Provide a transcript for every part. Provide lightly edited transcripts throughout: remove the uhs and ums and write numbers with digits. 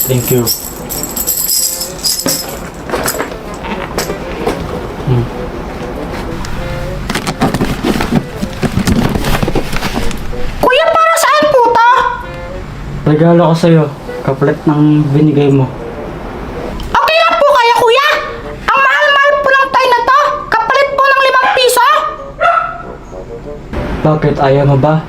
Thank you. Kuya, para saan po to? Regalo ko sa'yo. Kapalit ng binigay mo. Okay lang po kaya, kuya? Ang mahal-mahal po ng toy na to. Kapalit po ng 5 piso. Bakit? Ayaw mo ba?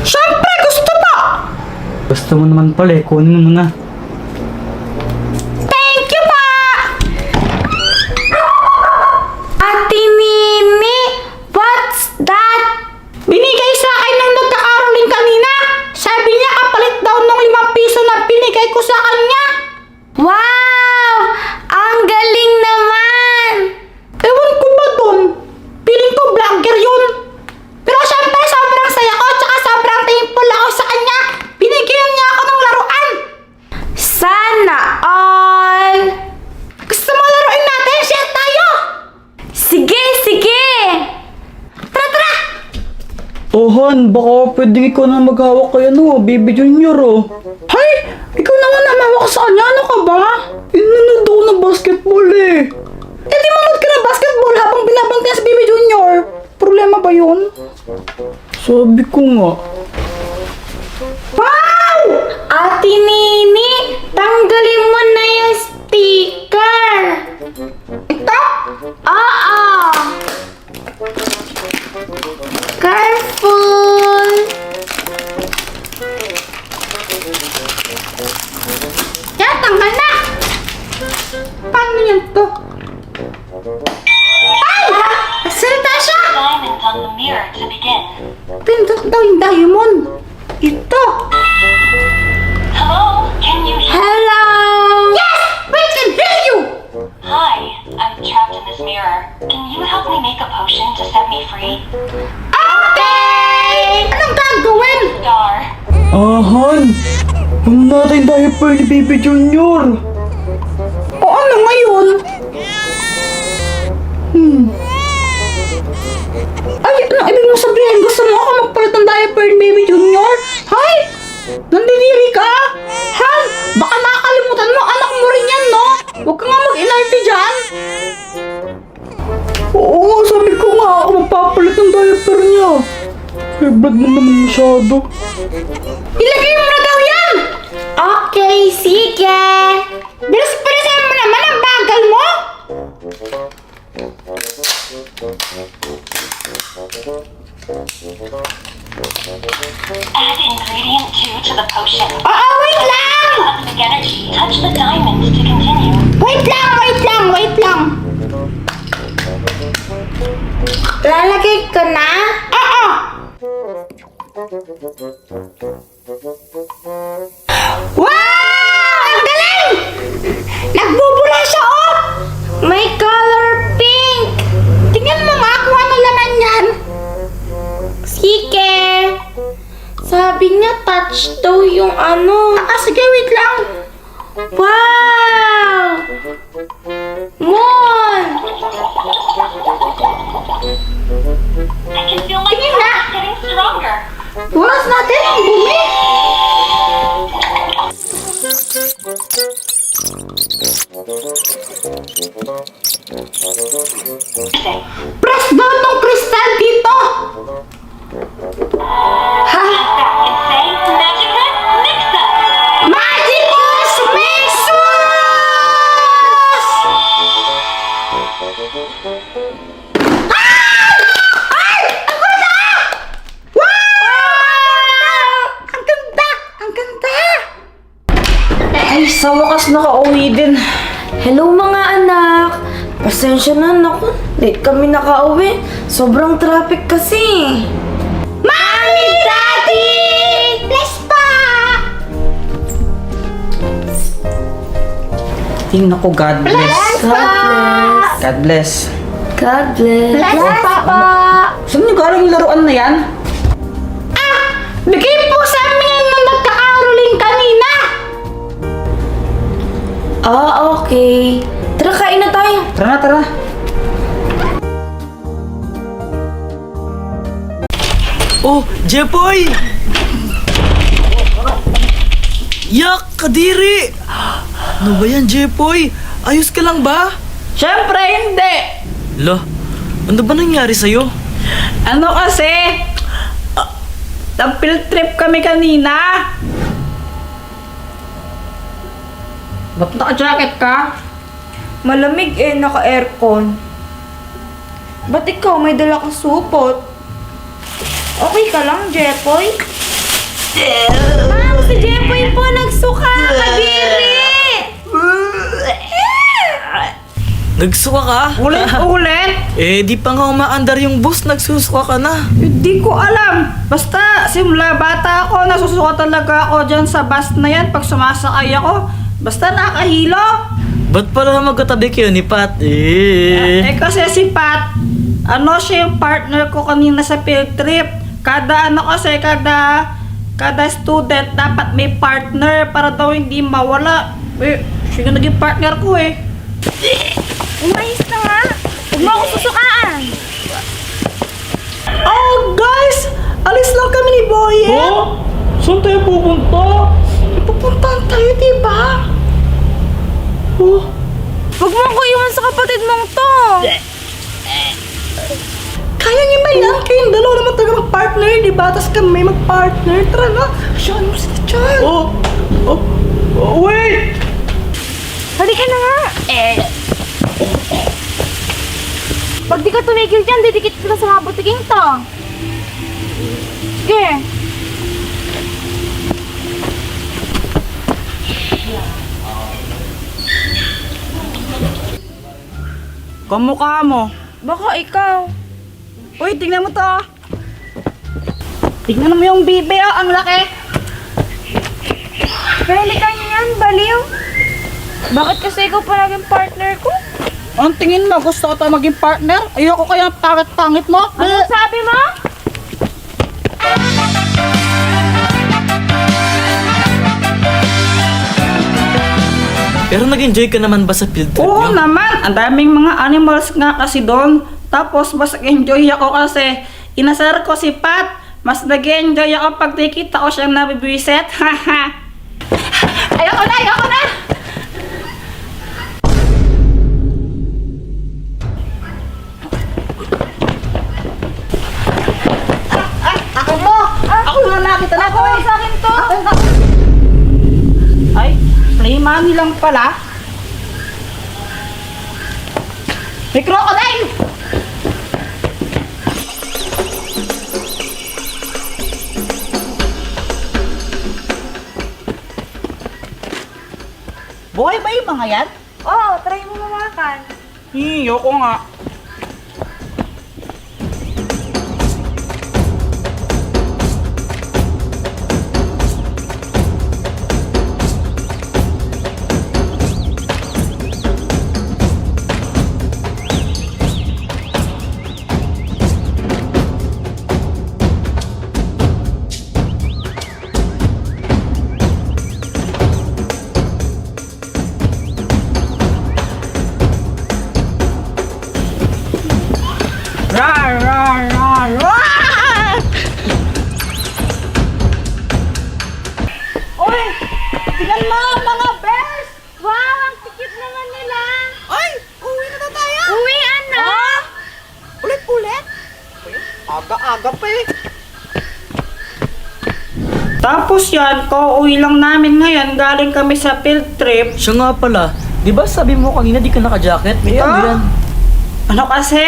Siyempre, gusto po. Gusto mo naman pala eh. Kunin mo na. Thank you pa. Ate Nini, what's that? Binigay sa akin ng nagkakaroling kanina. Sabi niya kapalit daw ng 5 piso na binigay ko sa kanya. Wow! Ang galing naman! Ewan ko ba dun? Piling ko vlogger yun. Pero syempre sobrang saya ko tsaka sobrang thankful ako sa kanya. Binigyan niya ako ng laruan. Sana all! Gusto mo laruin natin? Share tayo! Sige, sige! Tara, tara! Oh, Han, baka pwedeng ikaw na maghawak kay Baby Junior oh. Hay! Ikaw naman na mawak sa kanya. Ano ka ba? Inanood ako ng basketball eh. Eh di manood ka ng basketball habang binabantayan sa Baby Junior. Problema ba yun? Sabi ko nga. Wow! Ate Nini, tanggalin mo na yung sticker. Ito? Oo. Careful. Yan, tanggal na. Paano yan to? Ay! Salita siya! Diamonds on the mirror to begin. Pindot daw yung diamond. Ito. Hello? Can you hear? Hello! Yes! We can hear you! Hi, I'm trapped in this mirror. Can you help me make a potion to set me free? Okay! Anong gagawin? Star. Han! Ano natin diaper ni Baby Junior? O ano ngayon? Ay, ano ibig mo sabihin? Gusto mo ako magpalit ng diaper ni Baby Junior? Hay! Nandidiri ka? Han! Baka nakakalimutan mo, anak mo rin yan, no? Huwag ka nga mag-inarte dyan. Oo nga, sabi ko nga ako magpapalit ng diaper niya. Blood mo naman masyado. Ilagay mo na daw yan! Okay, sige. Bilis-bilisan mo naman ang bagal mo. Add ingredient 2 to the potion. Oo, wait lang! Cosmic energy. Touch the diamonds to continue. Wait lang. Lalagay ko na? Oo. Wow! Ang galing! Nagbubula siya, oh! May color pink! Tingnan mo nga kung ano laman yan. Sige. Sabi niya touch daw yung ano. Sige, wait lang. Wow! Moon! I can feel my Tingin na. powers getting stronger. Punas natin ang bumi! Press down ng kristal dito! Ha? That can say Magicus Mix-Up. Magicus Mixus! Ay! Ang ganda! Wow! Ang ganda! Ang ganda! Ay, sa wakas nakauwi din. Hello mga anak! Pasensya na, naku. Late kami nakauwi. Sobrang traffic kasi. Mommy! Daddy! Bless pa! Tingnan ko, God bless. God bless. God bless. God bless. Bless pa po! Saan niyo galing yung laruan na yan? Bigay po sa amin yan nung nagkakaroling kanina! Ah, okay. Tara, kain na tayo. Tara na, tara. Oh, Jepoy! Yak, kadiri! Ano ba yan, Jepoy? Ayos ka lang ba? Siyempre hindi. Lo, ano ba nangyari sa'yo? Ano kasi? Nag-field trip kami kanina. Ba't naka-jacket ka? Malamig eh, naka-aircon. Ba't ikaw may dala kang supot? Okay ka lang, Jepoy? Ma'am, si Jepoy po nagsuka, kadiri! Nagsuka ka? Ulit-ulit? Eh, di pa nga umaandar yung bus, nagsusuka ka na. Hindi ko alam. Basta, simula bata ako, nasusuka talaga ako dyan sa bus na yan pag sumasakay ako. Basta nakahilo. Ba't pala magkatabi kayo ni Pat? Eh. Kasi si Pat, siya yung partner ko kanina sa field trip. Kada student dapat may partner para daw hindi mawala. Eh, siya yung naging partner ko eh. Umayos na nga! Huwag mo ako susukaan! Oh, guys! Alis lang kami ni Boyet. Oh? Saan tayo pupunta? Pupuntahan tayo, diba? Oh, Huwag mo ko iwan sa kapatid mong to! Kaya niyo na yan. Kayong dalawa naman talaga mag-partner, diba? Tapos kami mag-partner. Tara na. Siyan mo sila dyan. wait! Halika na nga! Pag di ka tumigil dyan, didikit kita sa mga butiging to. Sige. Kamukha mo. Baka ikaw. Uy, tingnan mo to. Tingnan mo yung bibe, oh. Ang laki. Pwede ka niyan, baliw. Bakit kasi ikaw pa naging partner ko? Ang tingin mo, gusto ko tayo maging partner? Ayoko kaya pangit-pangit mo. Ano sabi mo? Pero nag-enjoy ka naman ba sa field trip Oo niyo? naman. Ang daming mga animals nga kasi doon. Tapos mas enjoy ako kasi inasar ko si Pat. Mas nag-enjoy ako pag nakikita ko siyang nabibwisit. Haha. Ayoko na, ayoko na! Ako mo! Ako na nakita na ko eh! Sa akin to! Ay, play money lang pala. May crocodile! Buhay ba yung mga yan? Oo, try mo mamakan. Ayoko nga. Rar, rar, rar, rar! Uy! Tingnan mo, mga bears! Wow, ang tikit naman nila. Ay! Uwi na tayo! Uwian na! Ulit-ulit? Aga-aga pa eh. Tapos yan, kauwi lang namin ngayon. Galing kami sa field trip. Siya nga pala, di ba sabi mo kanina di ka naka-jacket? May Ah. ano yan? Ano kasi?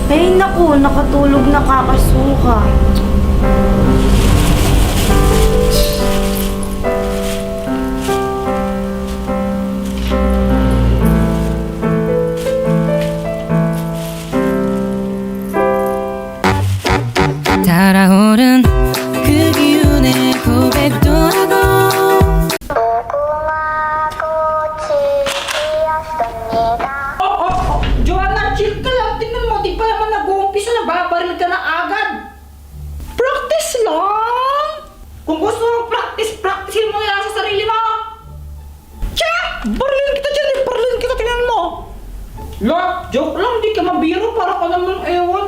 Ay naku, nakatulog na kakasuka. 달아오른 그 기운에 고백도 하고 Joanna, chill ka lang. Tingnan mo, di pa naman nag-uumpisa. Nababaril ka na agad. Practice lang. Kung gusto mo practice, practicein mo yan sa sarili mo. Tsa! Barilin kita dyan eh. Barilin kita, tingnan mo. Look, joke lang. Di ka mabiro. Para ka naman ewan.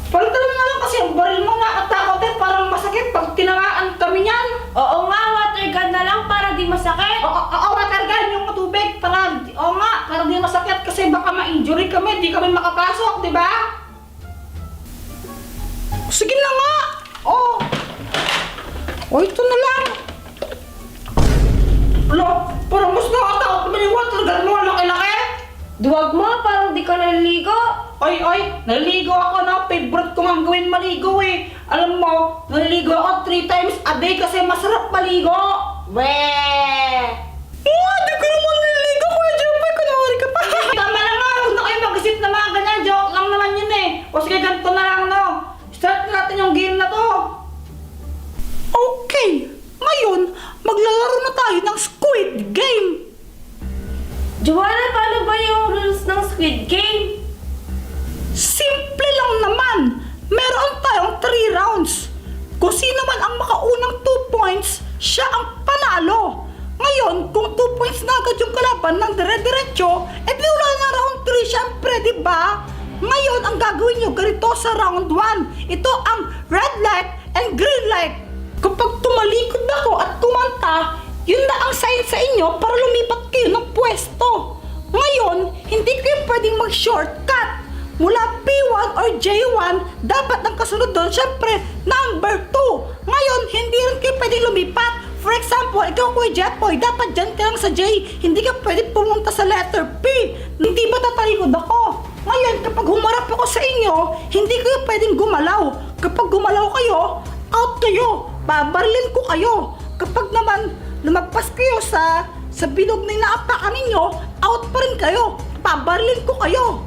Palitan mo na lang kasi ang baril mo nakakatakot eh. Parang masakit ma-injury kami, di kami makapasok, di ba? Sige na nga! Oh! Oh, ito na lang! Ala, parang mas nakatakot naman yung water gun mo, laki-laki! Duwag mo, parang di ka naliligo. Oy, naliligo ako na. Favorite ko nga gawin maligo eh. Alam mo, naliligo ako 3 times a day kasi masarap maligo. Weh! Oh, di ko naman naliligo, Kuya Jumper. Kunwari ka pa. Tama na nga, huwag na kayo mag-isip na mga ganyan. Joke lang naman yun eh. O sige, ganito na lang, no? Start na natin yung game na to. Okay, ngayon, maglalaro na tayo ng Squid Game. Joanna, paano ba yung rules ng Squid Game? Simple lang naman. Meron tayong 3 rounds. Kung sino man ang makaunang 2 points, siya ang panalo. Ngayon, kung 2 points na agad yung kalaban ng dire-diretso, eh di wala na round 3 syempre, di ba? Ngayon, ang gagawin nyo ganito sa round 1. Ito ang red light and green light. Kapag tumalikod ako at kumanta, yun na ang sign sa inyo para lumipat kayo ng pwesto. Ngayon, hindi kayo pwedeng mag-shortcut. Mula P1 or J1, dapat ang kasunod doon, syempre, number 2. Ngayon, hindi rin kayo pwedeng lumipat. For example, ikaw Kuya Jetboy, dapat dyan ka lang sa J. Hindi ka pwedeng pumunta sa letter P. Hindi ba tatalikod ako? Ngayon, kapag humarap ako sa inyo, hindi kayo pwedeng gumalaw. Kapag gumalaw kayo, out kayo. Babarilin ko kayo. Kapag naman lumagpas kayo sa bilog na inaapakan ninyo, out pa rin kayo. Babarilin ko kayo.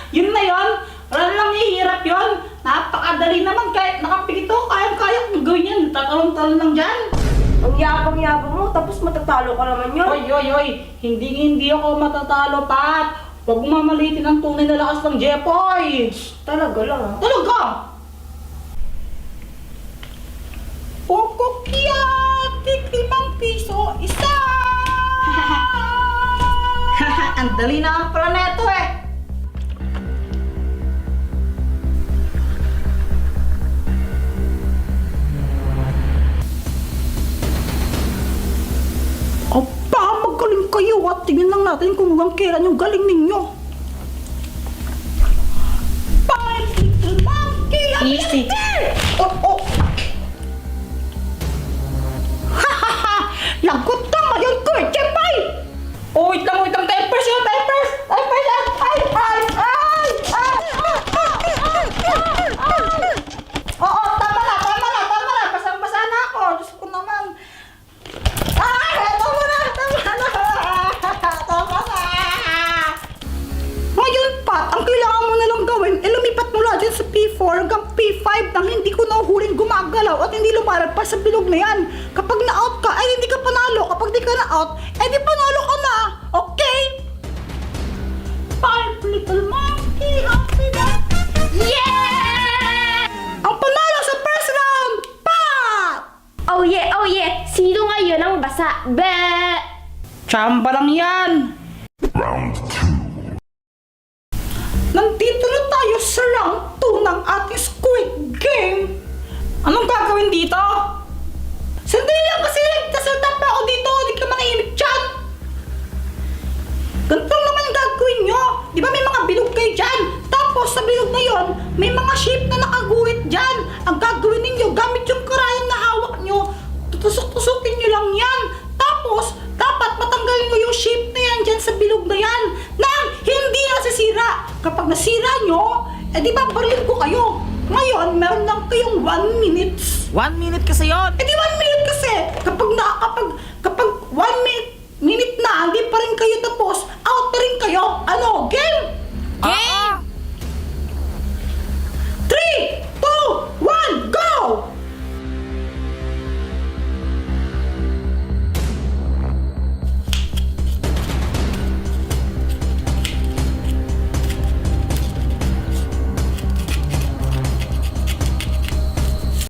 Yun na yun. Wala lang ihirap yun. Napakadali naman kahit nakapilito. Kayang-kaya kong gawin yan. Tatalong-talong lang dyan. Ang yabang-yabang mo, tapos matatalo ka naman yun. Oy. Hindi ako matatalo, Pat. Huwag mo mamalitin ang tunay na lakas ng Jepoy. Talaga lang ah. Talaga! Pokokya! tig-5 piso, isa! Ang dali na ang pala neto eh! Aba, magaling kayo at tingnan lang natin kung hanggang kailan yung galing ninyo. Easy. Oh. Lagot ka ngayon, Kuya Jepay! Oh, wait lang, diapers yun, diapers! Oo, tama na, basang-basa na ako, Diyos ko naman. Tama na! Ngayon, Pat, ang kailangan mo na lang gawin, lumipat mula dyan sa P4 hanggang P5 nang hindi ko nahuhuling gumagalaw at hindi lumalagpas sa bilog na yan. Kapag na-out ka, ay hindi ka panalo. Kapag di ka na-out, ay di panalo ka na. Okay? 5 little monkey, happy na. Yeah! Ang panalo sa first round, Pat! Oh yeah! Sino ngayon ang basa? Be! Chamba lang yan. Nandito na tayo sa round 2 ng ating Squid Game. Anong gagawin dito? Sandali lang kasi nagkasalta pa ako dito. Hindi ka manahimik dyan. Ganito naman ang gagawin nyo. Di ba may mga bilog kayo dyan? Tapos sa bilog na yon, may mga shape na nakaguhit dyan. Ang gagawin ninyo, gamit yung karayang na hawak nyo, tutusok-tusukin nyo lang yan. Tapos, dapat matanggalin nyo yung shape na yan dyan sa bilog na yan nang hindi nasisira. Kapag nasira nyo, di ba barilin ko kayo. Ngayon, meron lang kayong 1 minute. 1 minute kasi yun. Di 1 minute kasi. Kapag 1 minute na, hindi pa rin kayo tapos,